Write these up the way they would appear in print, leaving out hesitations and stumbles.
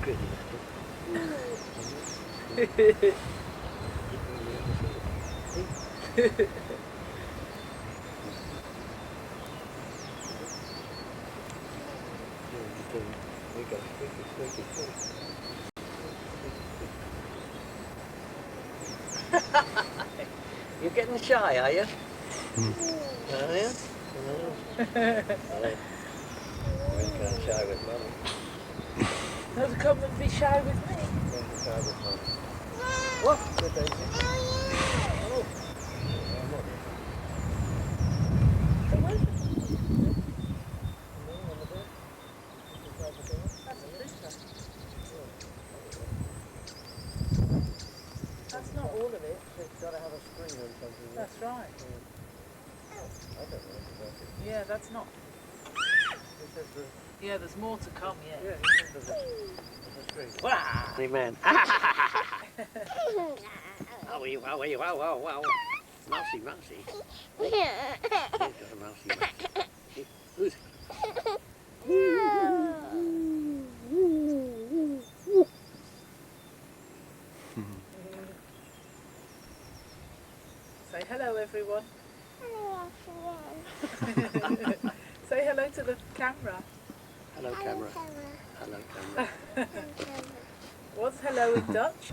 You're getting shy, are you? Are you? You can't shy with Mummy. No, to come and be shy with me. Come and shy with Mummy. What? Good, Daisy. Oh. So where's the... That's a printer. That's not all of it. It's got to have a screen or something. That's right. I don't know about it. Yeah, that's not... It says the... Yeah, there's more to come, yeah. Yeah, it says there's a screen. Wow! Amen. Wow. Mousy. He's got a mousy. Who's... Say hello, everyone. Hello, everyone. Say hello to the camera. Hello, camera. Hello, camera. What's hello in Dutch?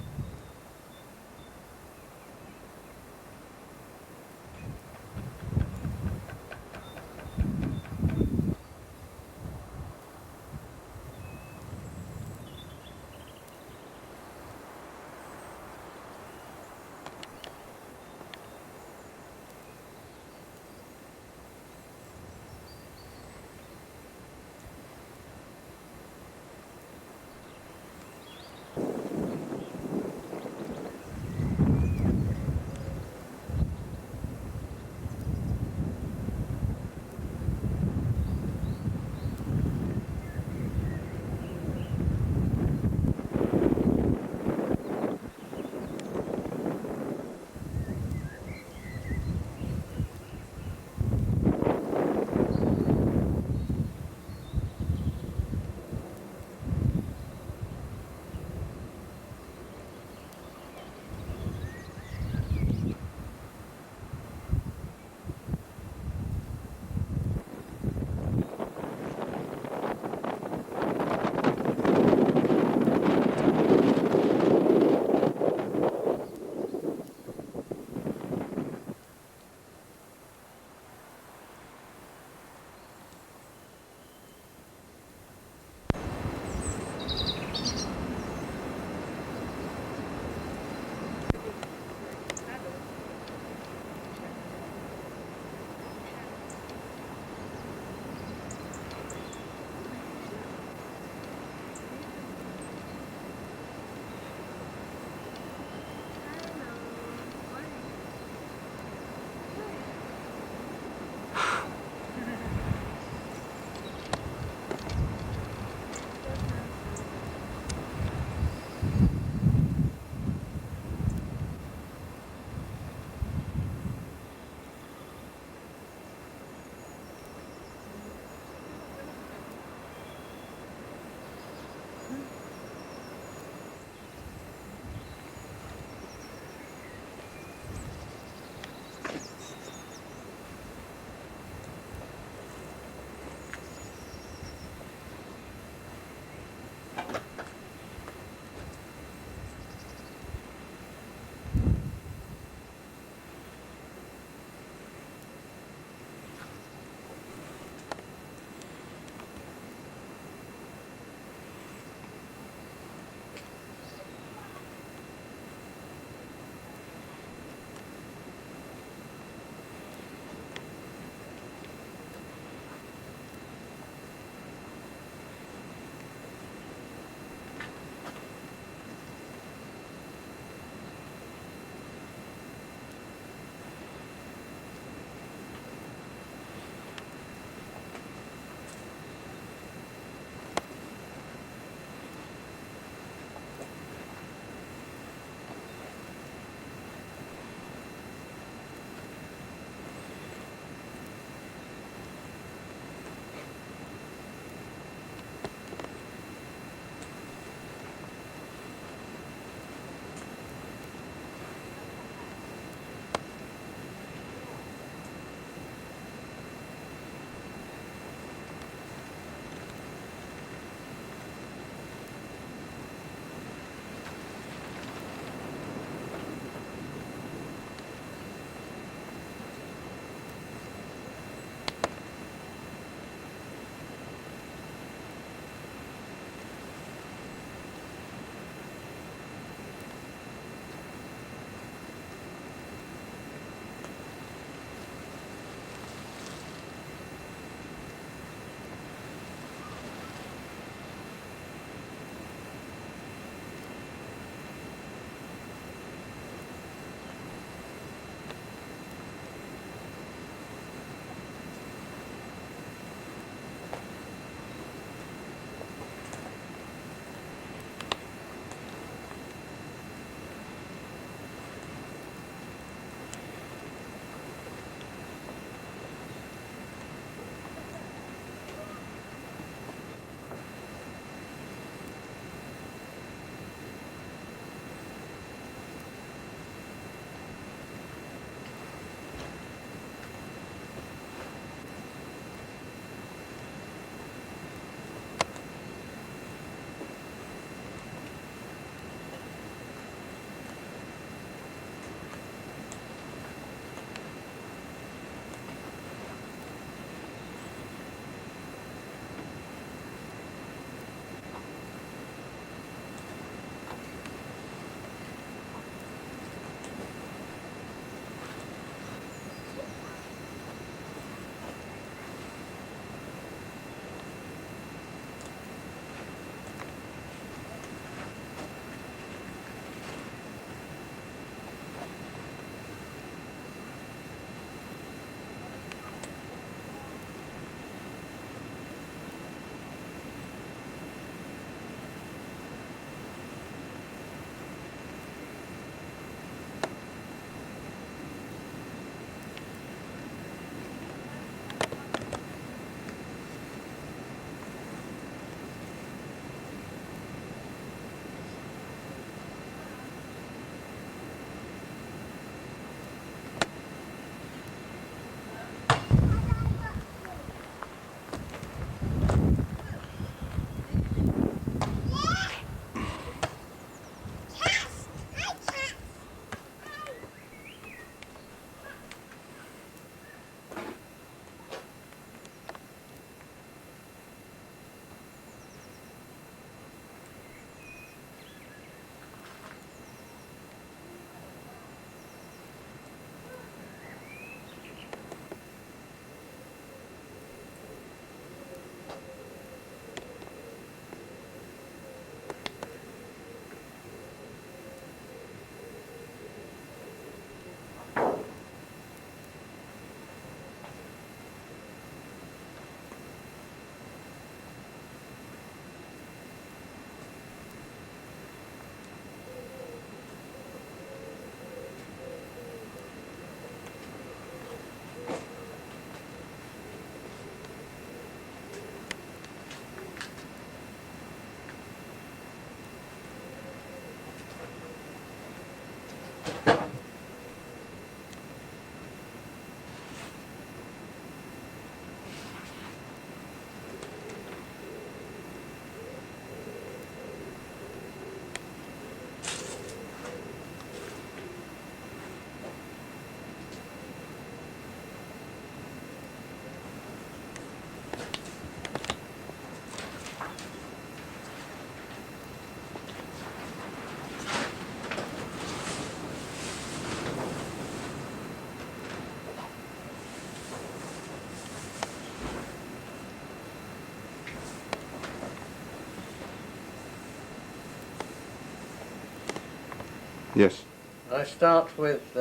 Yes. I start with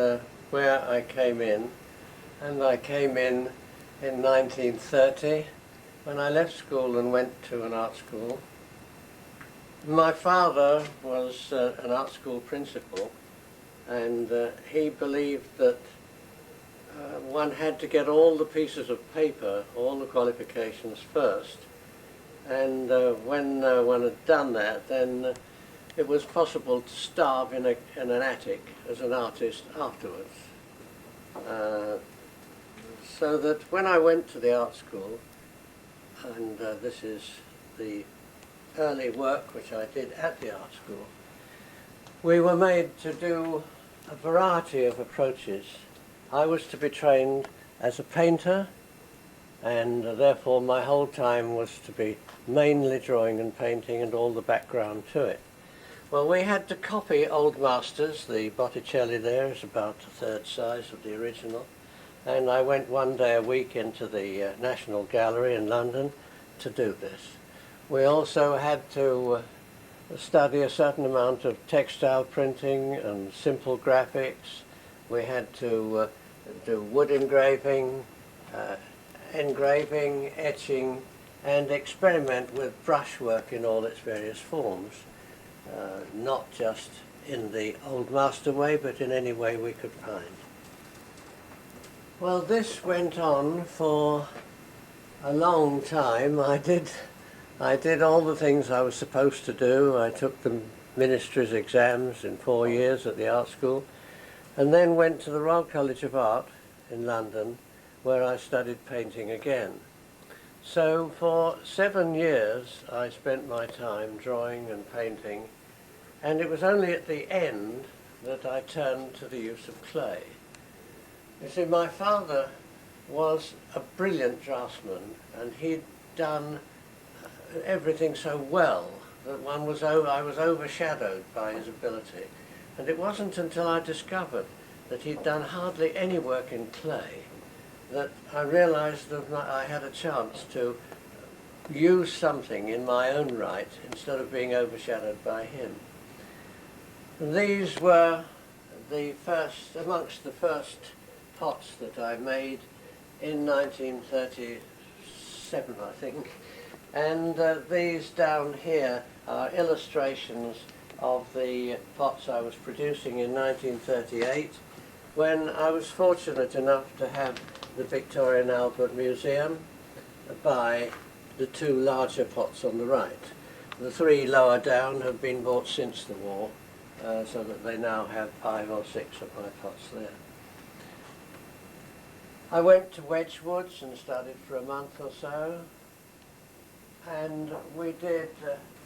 where I came in, and I came in 1930 when I left school and went to an art school. My father was an art school principal, and he believed that one had to get all the pieces of paper, all the qualifications first, and when one had done that, then it was possible to starve in an attic as an artist afterwards. So that when I went to the art school, and this is the early work which I did at the art school, we were made to do a variety of approaches. I was to be trained as a painter, and therefore my whole time was to be mainly drawing and painting and all the background to it. Well, we had to copy old masters. The Botticelli there is about a third size of the original, and I went one day a week into the National Gallery in London to do this. We also had to study a certain amount of textile printing and simple graphics. We had to do wood engraving, etching, and experiment with brushwork in all its various forms, not just in the old master way, but in any way we could find. Well, this went on for a long time. I did all the things I was supposed to do. I took the ministry's exams in 4 years at the art school, and then went to the Royal College of Art in London, where I studied painting again. So for 7 years I spent my time drawing and painting, and it was only at the end that I turned to the use of clay. You see, my father was a brilliant draftsman, and he'd done everything so well that I was overshadowed by his ability. And it wasn't until I discovered that he'd done hardly any work in clay that I realized that I had a chance to use something in my own right instead of being overshadowed by him. And these were amongst the first pots that I made in 1937, I think. And these down here are illustrations of the pots I was producing in 1938, when I was fortunate enough to have the Victoria and Albert Museum buy the 2 larger pots on the right. The 3 lower down have been bought since the war, so that they now have 5 or 6 of my pots there. I went to Wedgwood's and studied for a month or so, and we did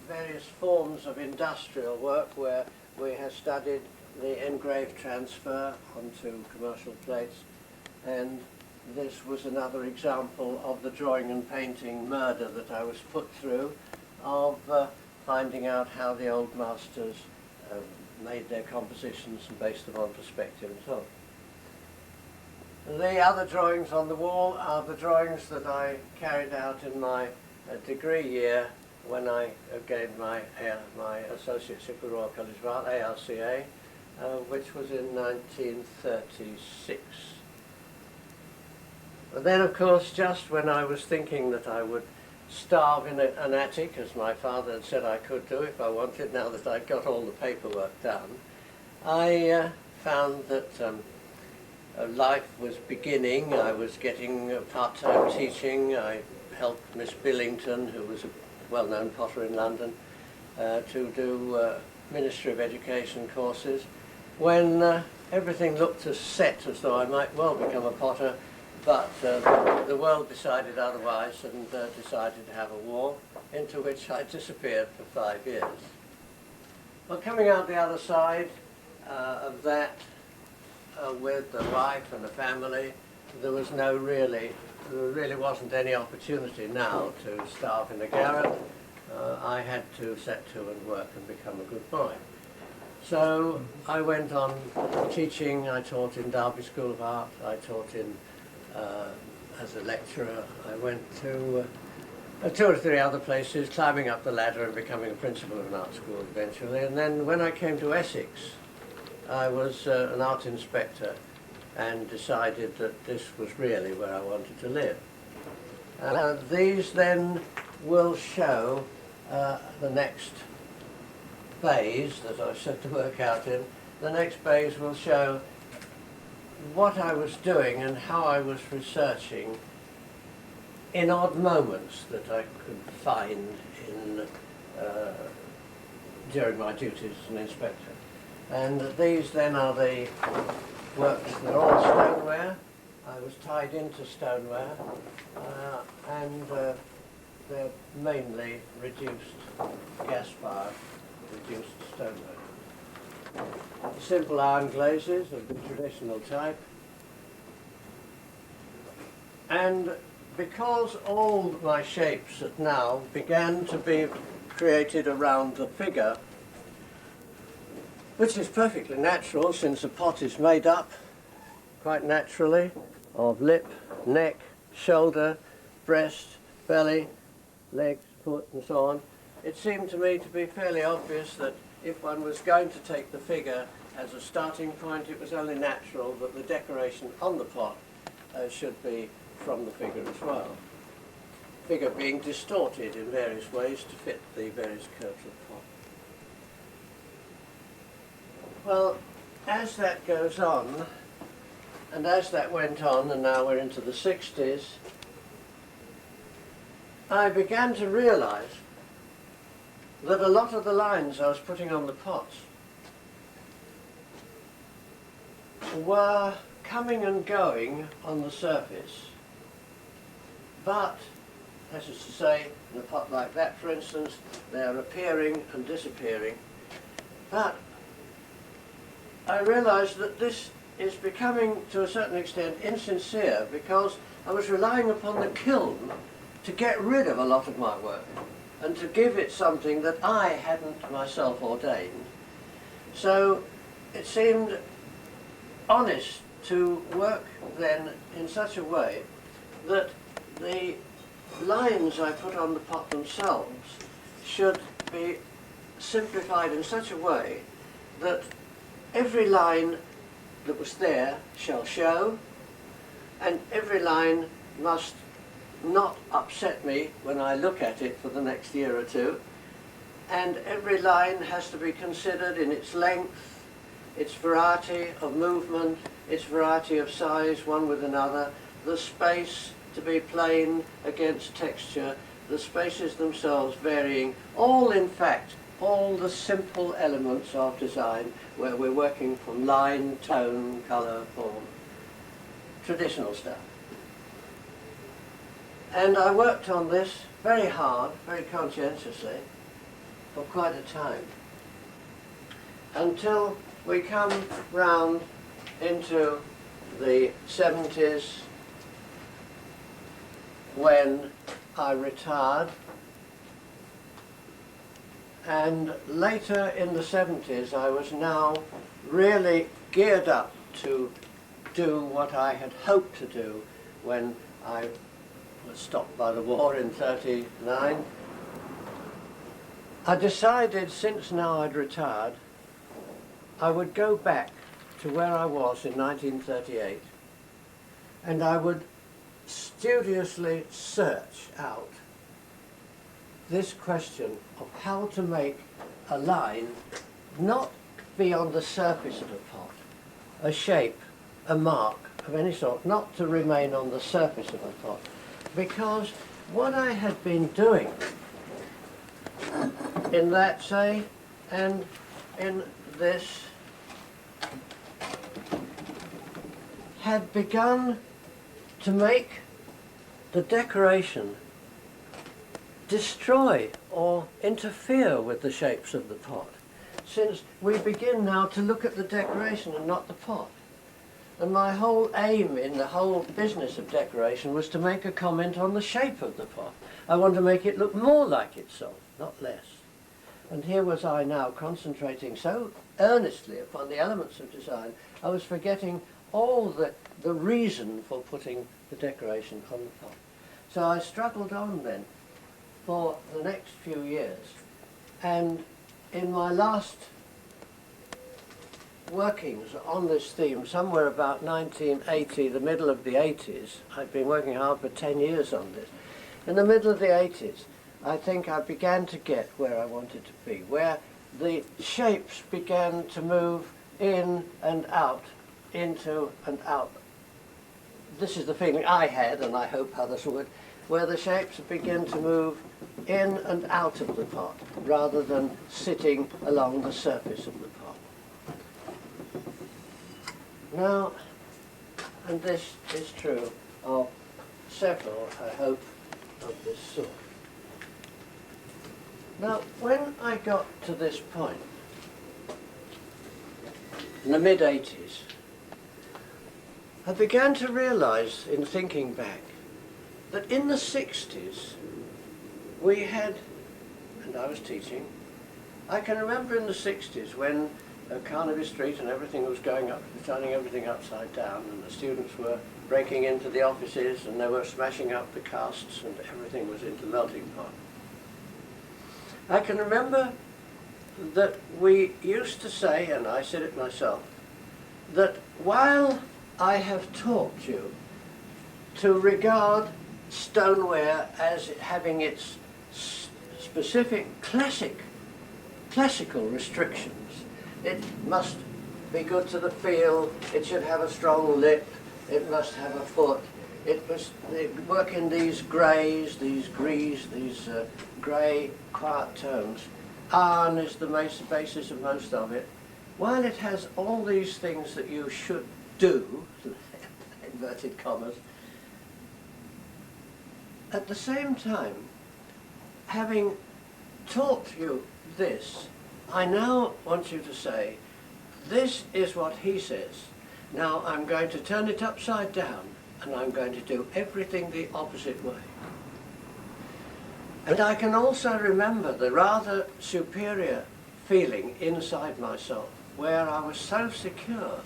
various forms of industrial work where we have studied the engraved transfer onto commercial plates, and this was another example of the drawing and painting murder that I was put through, of finding out how the old masters made their compositions and based them on perspective and so on. The other drawings on the wall are the drawings that I carried out in my degree year when I gained my associateship with Royal College of Art, ARCA, which was in 1936. And then, of course, just when I was thinking that I would starve in an attic, as my father had said I could do if I wanted, now that I'd got all the paperwork done, I found that life was beginning. I was getting part-time teaching. I helped Miss Billington, who was a well-known potter in London, to do Ministry of Education courses, when everything looked as set as though I might well become a potter, but the world decided otherwise and decided to have a war, into which I disappeared for 5 years. Well, coming out the other side of that, with a wife and a family, there really wasn't any opportunity now to starve in a garret. I had to set to and work and become a good boy. So I went on teaching. I taught in Derby School of Art. I taught as a lecturer. I went to 2 or 3 other places, climbing up the ladder and becoming a principal of an art school eventually. And then when I came to Essex, I was an art inspector and decided that this was really where I wanted to live. These then will show the next bays that I've set to work out in. The next bays will show what I was doing and how I was researching in odd moments that I could find in during my duties as an inspector. And these then are the works. They're all stoneware. I was tied into stoneware, and they're mainly reduced gas-fired, reduced stoneware. Simple iron glazes of the traditional type. And because all my shapes now began to be created around the figure, which is perfectly natural since the pot is made up quite naturally of lip, neck, shoulder, breast, belly, legs, foot and so on, it seemed to me to be fairly obvious that if one was going to take the figure as a starting point, it was only natural that the decoration on the pot should be from the figure as well. Figure being distorted in various ways to fit the various curves of the pot. Well, as that goes on, and as that went on, and now we're into the 60s, I began to realize that a lot of the lines I was putting on the pots were coming and going on the surface, but, that is to say, in a pot like that, for instance, they are appearing and disappearing, but I realized that this is becoming, to a certain extent, insincere because I was relying upon the kiln to get rid of a lot of my work and to give it something that I hadn't myself ordained. So it seemed honest to work then in such a way that the lines I put on the pot themselves should be simplified in such a way that every line that was there shall show, and every line must not upset me when I look at it for the next year or two, and every line has to be considered in its length, its variety of movement, its variety of size one with another, the space to be plain against texture, the spaces themselves varying, all in fact all the simple elements of design where we're working from line, tone, colour, form, traditional stuff. And I worked on this very hard, very conscientiously, for quite a time, until we come round into the 70s when I retired. And later in the 70s, I was now really geared up to do what I had hoped to do when I was stopped by the war in '39. I decided, since now I'd retired, I would go back to where I was in 1938, and I would studiously search out this question of how to make a line not be on the surface of a pot, a shape, a mark of any sort, not to remain on the surface of a pot. Because what I had been doing in that, say, and in this, had begun to make the decoration destroy or interfere with the shapes of the pot, since we begin now to look at the decoration and not the pot. And my whole aim in the whole business of decoration was to make a comment on the shape of the pot. I want to make it look more like itself, not less. And here was I now concentrating so earnestly upon the elements of design, I was forgetting all the reason for putting the decoration on the pot. So I struggled on then for the next few years, and in my last workings on this theme somewhere about 1980, the middle of the 80s. I've been working hard for 10 years on this. In the middle of the 80s, I think I began to get where I wanted to be, where the shapes began to move in and out, into and out. This is the feeling I had, and I hope others would, where the shapes begin to move in and out of the pot, rather than sitting along the surface of the pot. Now, and this is true of several, I hope, of this sort. Now, when I got to this point, in the mid-80s, I began to realize, in thinking back, that in the 60s, we had, and I was teaching, I can remember in the 60s when Carnaby Street and everything was going up, turning everything upside down, and the students were breaking into the offices and they were smashing up the casts and everything was into melting pot. I can remember that we used to say, and I said it myself, that while I have taught you to regard stoneware as having its specific classical restrictions, it must be good to the feel, it should have a strong lip, it must have a foot, it must work in these greys, these grey, quiet tones. Iron is the basis of most of it. While it has all these things that you should do, inverted commas, at the same time, having taught you this, I now want you to say, this is what he says. Now I'm going to turn it upside down and I'm going to do everything the opposite way. And I can also remember the rather superior feeling inside myself where I was so secure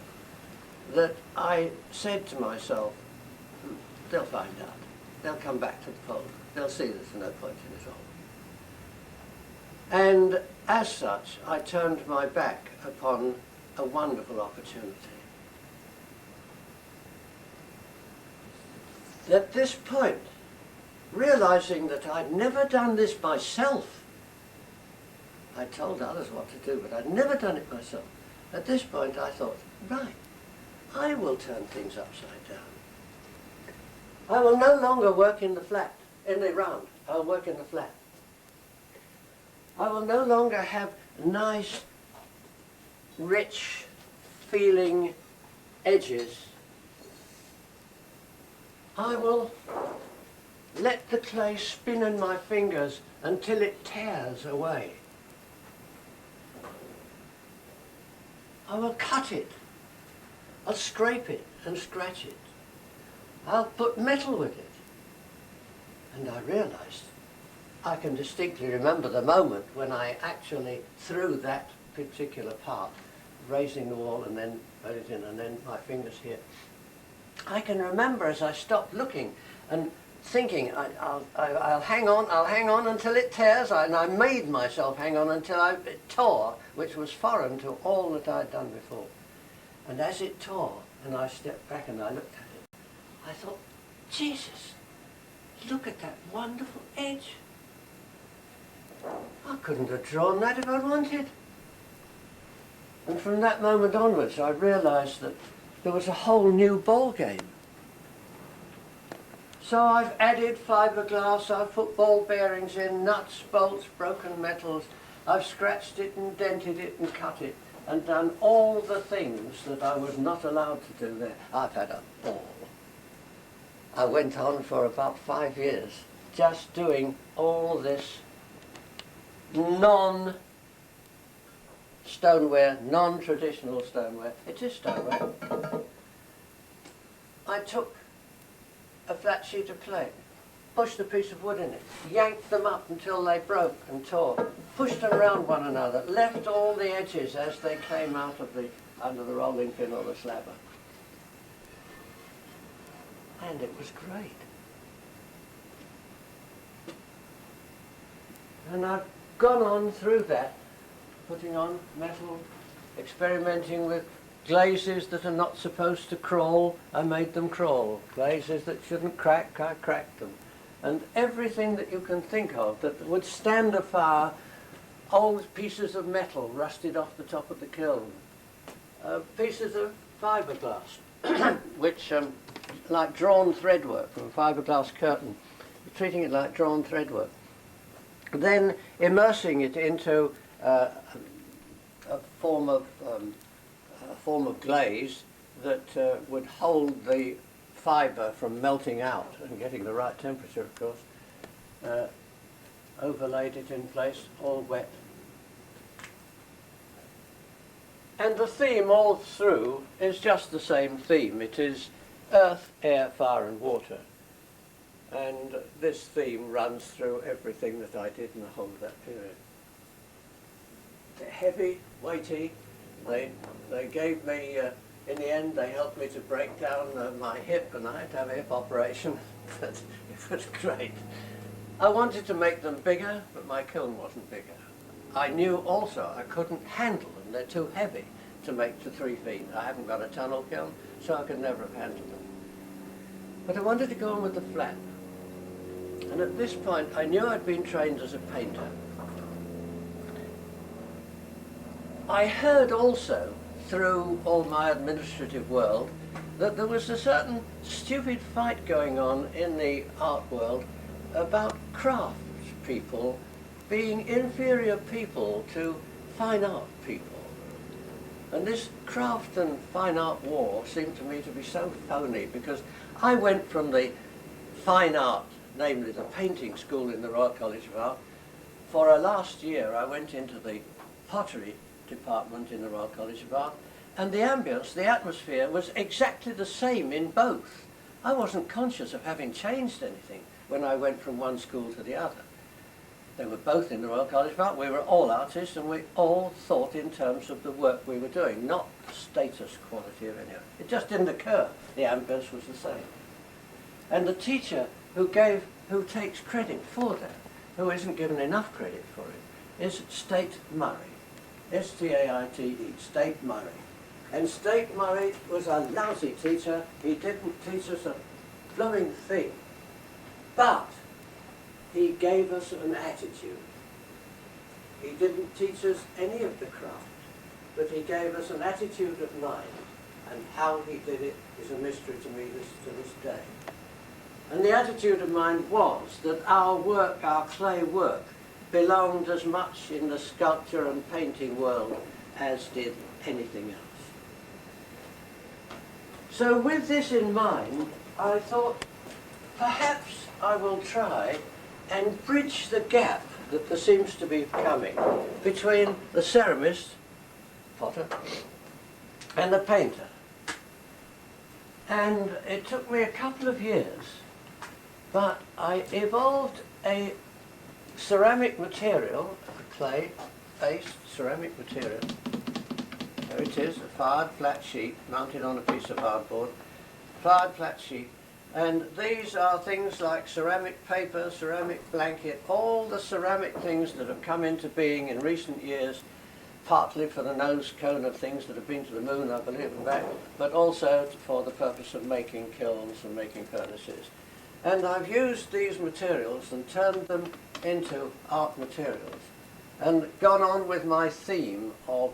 that I said to myself, they'll find out. They'll come back to the fold. They'll see there's no point in it all. And as such, I turned my back upon a wonderful opportunity. At this point, realizing that I'd never done this myself, I told others what to do, but I'd never done it myself. At this point I thought, right, I will turn things upside down. I will no longer work in the flat, in the round. I'll work in the flat. I will no longer have nice, rich feeling edges. I will let the clay spin in my fingers until it tears away. I will cut it. I'll scrape it and scratch it. I'll put metal with it. And I realized, I can distinctly remember the moment when I actually threw that particular part, raising the wall and then put it in and then my fingers here. I can remember as I stopped looking and thinking, I'll hang on until it tears, and I made myself hang on until it tore, which was foreign to all that I'd done before. And as it tore, and I stepped back and I looked at it, I thought, Jesus, look at that wonderful edge. I couldn't have drawn that if I'd wanted. And from that moment onwards, I realized that there was a whole new ball game. So I've added fiberglass, I've put ball bearings in, nuts, bolts, broken metals. I've scratched it and dented it and cut it and done all the things that I was not allowed to do there. I've had a ball. I went on for about 5 years just doing all this non-stoneware, non-traditional stoneware. It is stoneware. I took a flat sheet of clay, pushed a piece of wood in it, yanked them up until they broke and tore, pushed them around one another, left all the edges as they came out of under the rolling pin or the slabber. And it was great. And I've gone on through that, putting on metal, experimenting with glazes that are not supposed to crawl, I made them crawl. Glazes that shouldn't crack, I cracked them. And everything that you can think of that would stand a fire, old pieces of metal rusted off the top of the kiln, pieces of fiberglass, which like drawn threadwork from a fiberglass curtain, treating it like drawn threadwork. Then immersing it into a form of glaze that would hold the fibre from melting out and getting the right temperature, of course. Overlaid it in place, all wet. And the theme all through is just the same theme. It is earth, air, fire and water. And this theme runs through everything that I did in the whole of that period. Heavy, weighty. They gave me, in the end, they helped me to break down my hip, and I had to have a hip operation, but it was great. I wanted to make them bigger, but my kiln wasn't bigger. I knew also I couldn't handle them. They're too heavy to make to 3 feet. I haven't got a tunnel kiln, so I could never have handled them. But I wanted to go on with the flat. And at this point, I knew I'd been trained as a painter. I heard also, through all my administrative world, that there was a certain stupid fight going on in the art world about crafts people being inferior people to fine art people. And this craft and fine art war seemed to me to be so phony, because I went from the fine art, namely the painting school in the Royal College of Art. For a last year I went into the pottery department in the Royal College of Art, and the ambience, the atmosphere was exactly the same in both. I wasn't conscious of having changed anything when I went from one school to the other. They were both in the Royal College of Art. We were all artists, and we all thought in terms of the work we were doing, not the status quality of anyone. It just didn't occur. The ambience was the same. And the teacher who takes credit for that, who isn't given enough credit for it, is State Murray. S-T-A-I-T-E, State Murray. And State Murray was a lousy teacher. He didn't teach us a blooming thing. But he gave us an attitude. He didn't teach us any of the craft, but he gave us an attitude of mind, and how he did it is a mystery to me to this day. And the attitude of mind was that our work, our clay work, belonged as much in the sculpture and painting world as did anything else. So with this in mind, I thought perhaps I will try and bridge the gap that there seems to be coming between the ceramist, potter, and the painter. And it took me a couple of years, but I evolved a ceramic material, a clay-based ceramic material. There it is, a fired flat sheet mounted on a piece of hardboard, fired flat sheet. And these are things like ceramic paper, ceramic blanket, all the ceramic things that have come into being in recent years, partly for the nose cone of things that have been to the moon, I believe, and back, but also for the purpose of making kilns and making furnaces. And I've used these materials and turned them into art materials and gone on with my theme of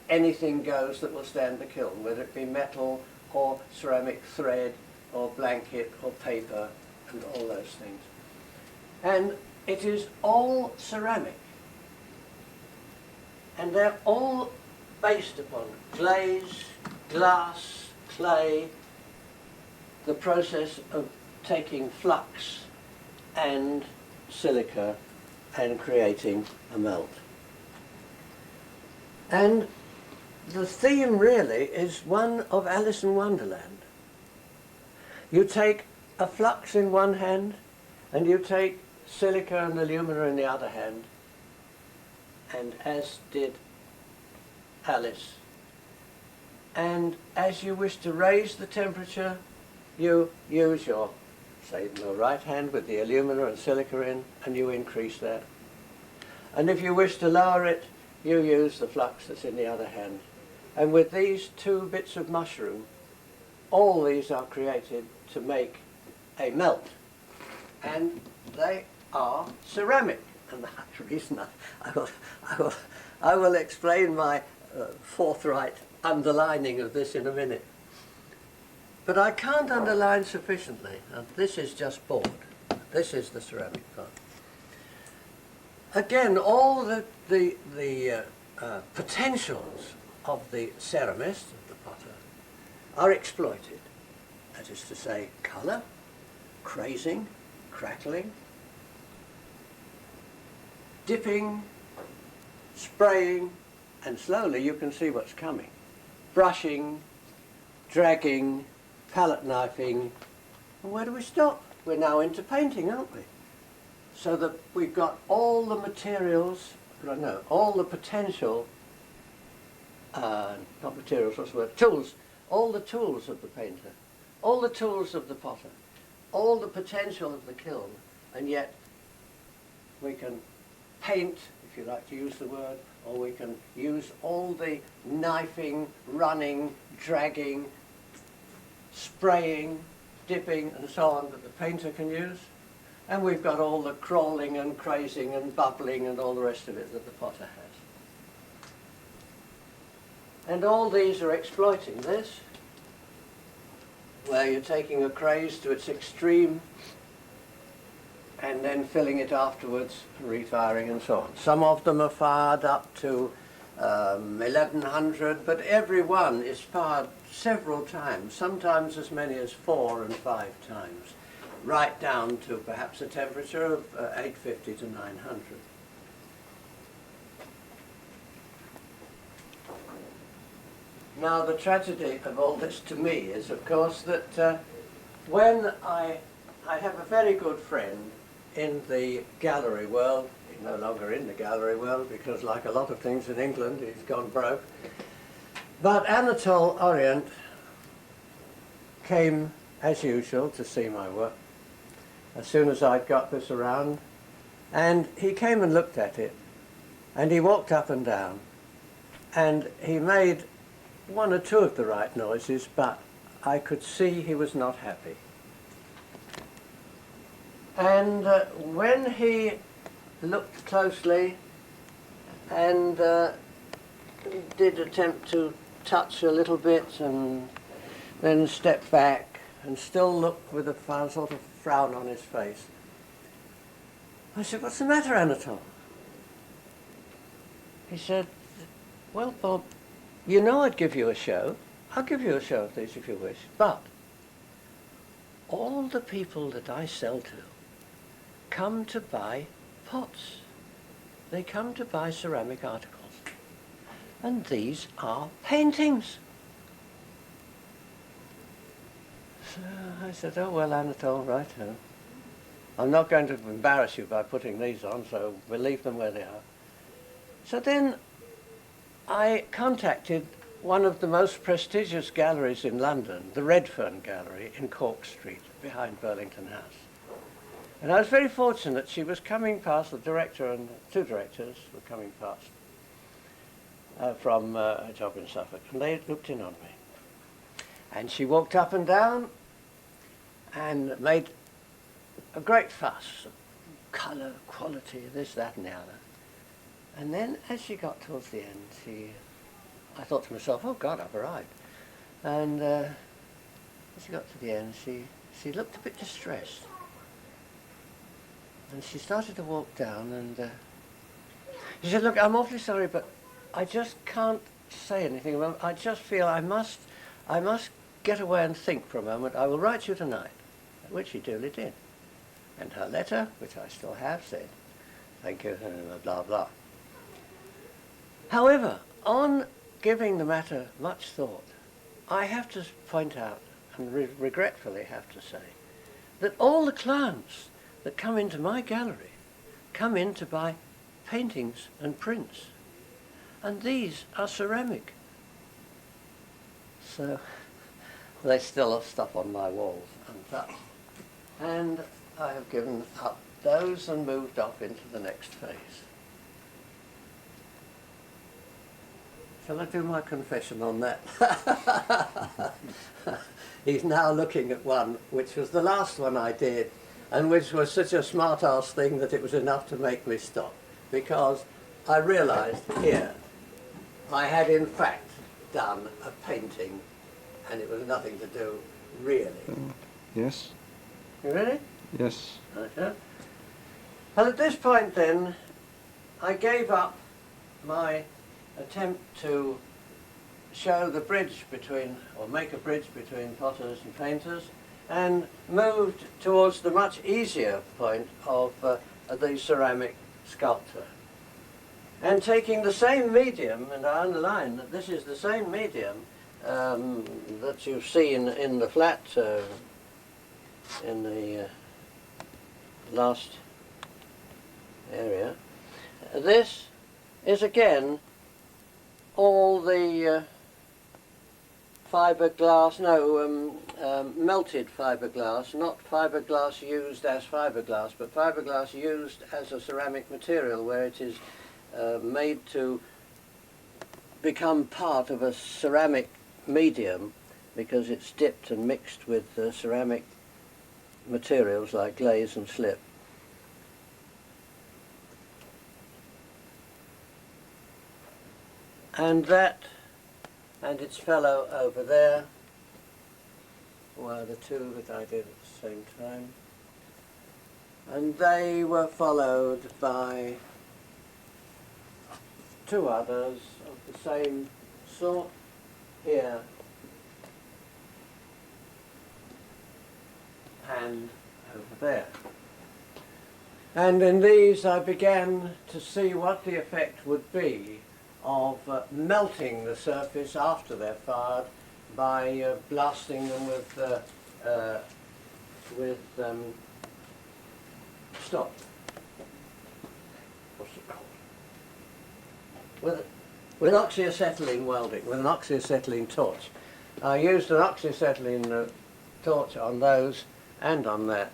anything goes that will stand the kiln, whether it be metal or ceramic thread or blanket or paper and all those things. And it is all ceramic. And they're all based upon glaze, glass, clay, the process of taking flux and silica and creating a melt. And the theme really is one of Alice in Wonderland. You take a flux in one hand, and you take silica and alumina in the other hand, and as did Alice. And as you wish to raise the temperature, you use your, say, your right hand with the alumina and silica in, and you increase that. And if you wish to lower it, you use the flux that's in the other hand And with these 2 bits of mushroom, all these are created to make a melt. And they are ceramic. And that's the reason I will explain my forthright underlining of this in a minute. But I can't underline sufficiently, and this is just board. This is the ceramic part. Again, all the potentials of the ceramist, of the potter, are exploited. That is to say, colour, crazing, crackling, dipping, spraying, and slowly you can see what's coming. Brushing, dragging, palette knifing, and where do we stop? We're now into painting, aren't we? So that we've got all the materials, no, all the potential, not materials, what's the word? Tools, all the tools of the painter, all the tools of the potter, all the potential of the kiln, and yet we can paint, if you like to use the word, or we can use all the knifing, running, dragging, spraying, dipping, and so on that the painter can use. And we've got all the crawling and crazing and bubbling and all the rest of it that the potter has. And all these are exploiting this, where you're taking a craze to its extreme and then filling it afterwards, refiring and so on. Some of them are fired up to 1100, but every one is fired several times, sometimes as many as 4 and 5 times, right down to perhaps a temperature of 850 to 900. Now the tragedy of all this to me is, of course, that when I have a very good friend in the gallery world. He's no longer in the gallery world because, like a lot of things in England, he's gone broke. But Anatole Orient came, as usual, to see my work as soon as I'd got this around. And he came and looked at it, and he walked up and down, and he made 1 or 2 of the right noises, but I could see he was not happy. And when he looked closely and did attempt to touch a little bit and then step back and still look with a sort of frown on his face, I said, "What's the matter, Anatole?" He said, "Well, Bob, you know I'd give you a show. I'll give you a show of these if you wish, but all the people that I sell to come to buy pots. They come to buy ceramic articles. And these are paintings." So I said, "Oh, well, Anatole, right. I'm not going to embarrass you by putting these on, so we'll leave them where they are." So then I contacted one of the most prestigious galleries in London, the Redfern Gallery in Cork Street, behind Burlington House. And I was very fortunate. She was coming past, the director and 2 directors were coming past from a job in Suffolk, and they looked in on me. And she walked up and down and made a great fuss, colour, quality, this, that and the other. And then as she got towards the end, I thought to myself, "Oh God, I've arrived." And as she got to the end, she looked a bit distressed. And she started to walk down, and she said, "Look, I'm awfully sorry, but I just can't say anything about it. I just feel I must get away and think for a moment. I will write you tonight," which she duly did. And her letter, which I still have, said, "Thank you," blah, blah. However, on giving the matter much thought, I have to point out, and regretfully have to say, that all the clients that come into my gallery come in to buy paintings and prints. And these are ceramic. So they still have stuff on my walls untouched. And I have given up those and moved off into the next phase. Shall I do my confession on that? He's now looking at one which was the last one I did, and which was such a smart-ass thing that it was enough to make me stop, because I realised here I had in fact done a painting, and it was nothing to do really. Yes. You ready? Yes. Okay. And at this point then, I gave up my attempt to show the bridge between, or make a bridge between potters and painters, and moved towards the much easier point of the ceramic sculptor. And taking the same medium, and I underline that this is the same medium that you've seen in the flat, in the last area. This is again all the fiberglass, melted fiberglass, not fiberglass used as fiberglass, but fiberglass used as a ceramic material, where it is made to become part of a ceramic medium because it's dipped and mixed with ceramic materials like glaze and slip. And that and its fellow over there were the two that I did at the same time, and they were followed by two others of the same sort here and over there. And in these I began to see what the effect would be of melting the surface after they're fired by blasting them with stop. What's it called? With oxyacetylene welding, with an oxyacetylene torch. I used an oxyacetylene torch on those and on that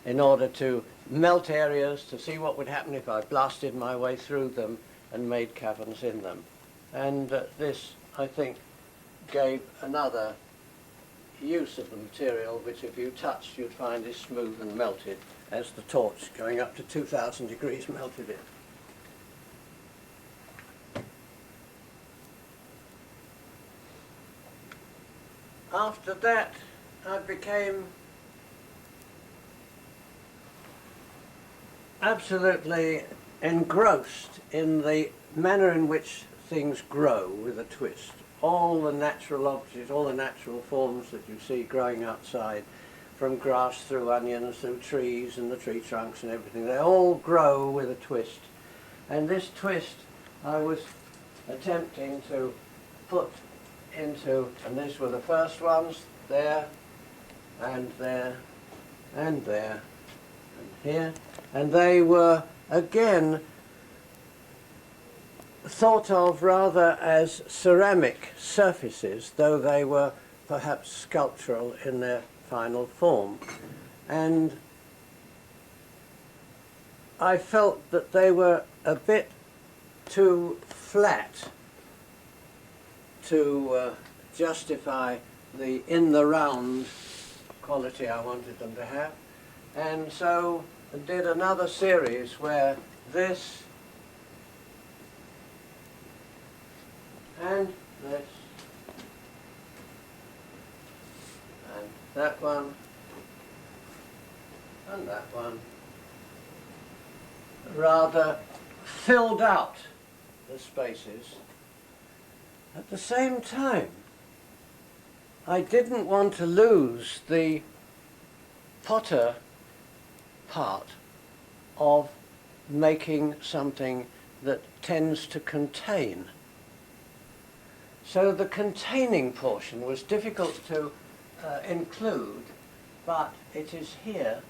in order to melt areas to see what would happen if I blasted my way through them and made caverns in them. And this, I think, gave another use of the material, which if you touched you'd find is smooth and melted, as the torch going up to 2000 degrees melted it. After that, I became absolutely engrossed in the manner in which things grow with a twist. All the natural objects, all the natural forms that you see growing outside, from grass through onions, through trees and the tree trunks and everything, they all grow with a twist. And this twist I was attempting to put into, and these were the first ones, there, and there, and there, and here, and they were again thought of rather as ceramic surfaces, though they were perhaps sculptural in their final form. And I felt that they were a bit too flat to justify the in the round quality I wanted them to have. And so I did another series where this and this and that one and that one rather filled out the spaces. At the same time, I didn't want to lose the potter part of making something that tends to contain. So the containing portion was difficult to include, but it is here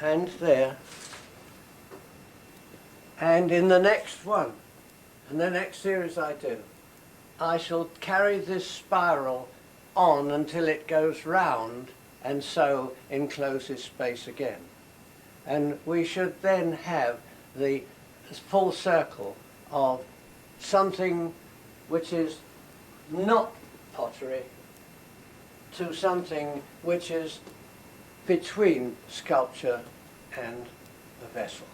and there and in the next one. And the next series I do, I shall carry this spiral on until it goes round and so encloses space again. And we should then have the full circle of something which is not pottery to something which is between sculpture and a vessel.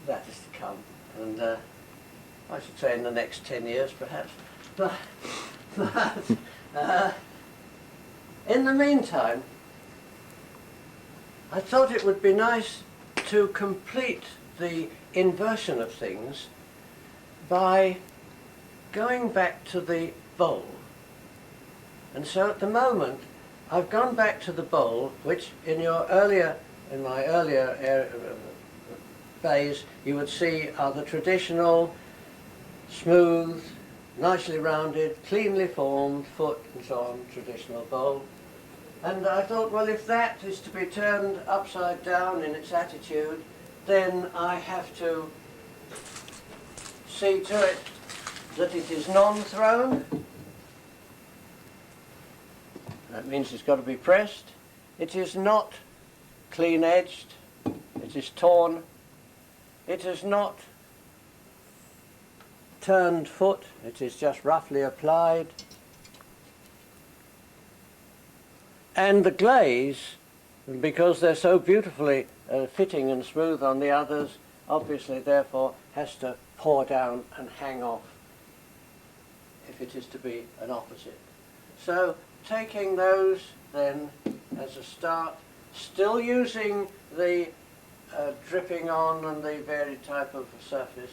That is to come, and I should say in the next 10 years perhaps. But in the meantime, I thought it would be nice to complete the inversion of things by going back to the bowl. And so at the moment, I've gone back to the bowl, which in my earlier phase, you would see are the traditional, smooth, nicely rounded, cleanly formed foot and so on, traditional bowl. And I thought, well, if that is to be turned upside down in its attitude, then I have to see to it that it is non-thrown. That means it's got to be pressed. It is not clean-edged. It is torn. It is not turned foot. It is just roughly applied. And the glaze, because they're so beautifully fitting and smooth on the others, obviously therefore has to pour down and hang off if it is to be an opposite. So taking those then as a start, still using the dripping on and the varied type of surface,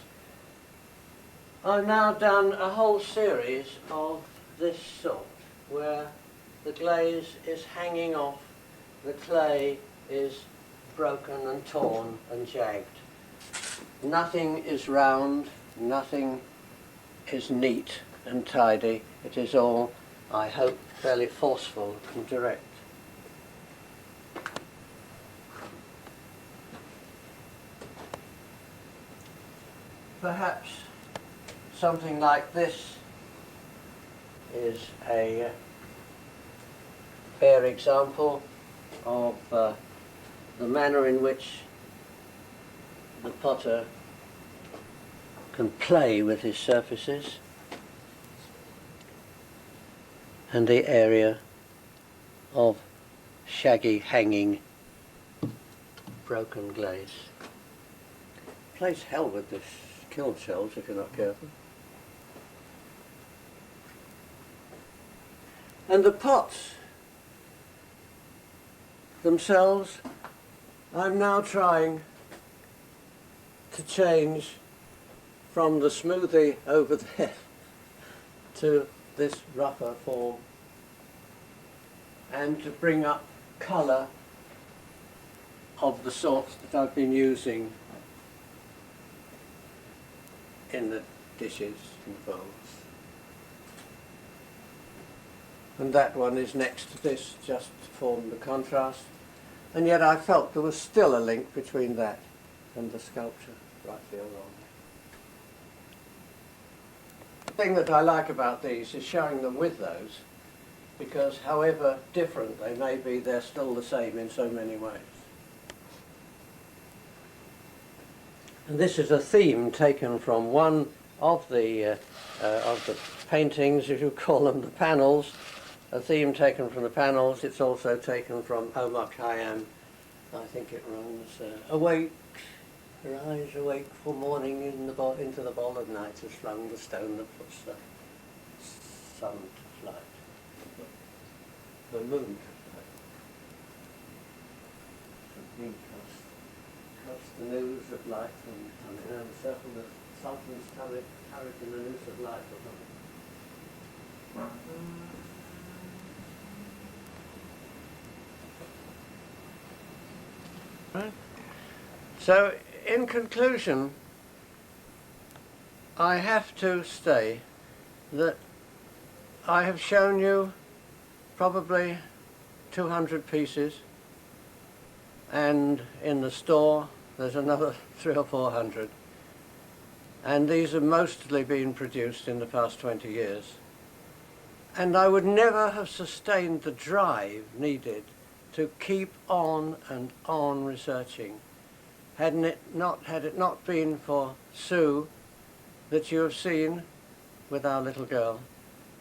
I've now done a whole series of this sort where the glaze is hanging off, the clay is broken and torn and jagged. Nothing is round, nothing is neat and tidy. It is all, I hope, fairly forceful and direct. Perhaps something like this is a fair example of the manner in which the potter can play with his surfaces and the area of shaggy hanging broken glaze. Plays hell with this kiln shells if you're not careful. And the pots themselves, I'm now trying to change from the smoothie over there to this rougher form and to bring up colour of the sorts that I've been using in the dishes and bowls. And that one is next to this, just to form the contrast. And yet I felt there was still a link between that and the sculpture, rightly or wrong. The thing that I like about these is showing them with those, because however different they may be, they're still the same in so many ways. And this is a theme taken from one of the paintings, if you call them the panels, a theme taken from the panels. It's also taken from Omar Khayyam. I think it runs, awake, rise, awake for morning into the bowl of night has flung the stone that puts the sun to flight, the moon to flight. The moon casts the news of light and the circle of Sultan's turret in the news of light or something. Right. So, in conclusion, I have to say that I have shown you probably 200 pieces, and in the store there's another 300 or 400, and these have mostly been produced in the past 20 years. And I would never have sustained the drive needed to keep on and on researching had it not been for Sue that you have seen with our little girl,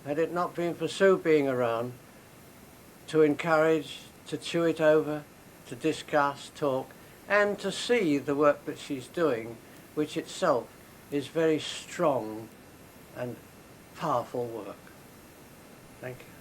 had it not been for Sue being around to encourage, to chew it over, to discuss, talk, and to see the work that she's doing, which itself is very strong and powerful work. Thank you.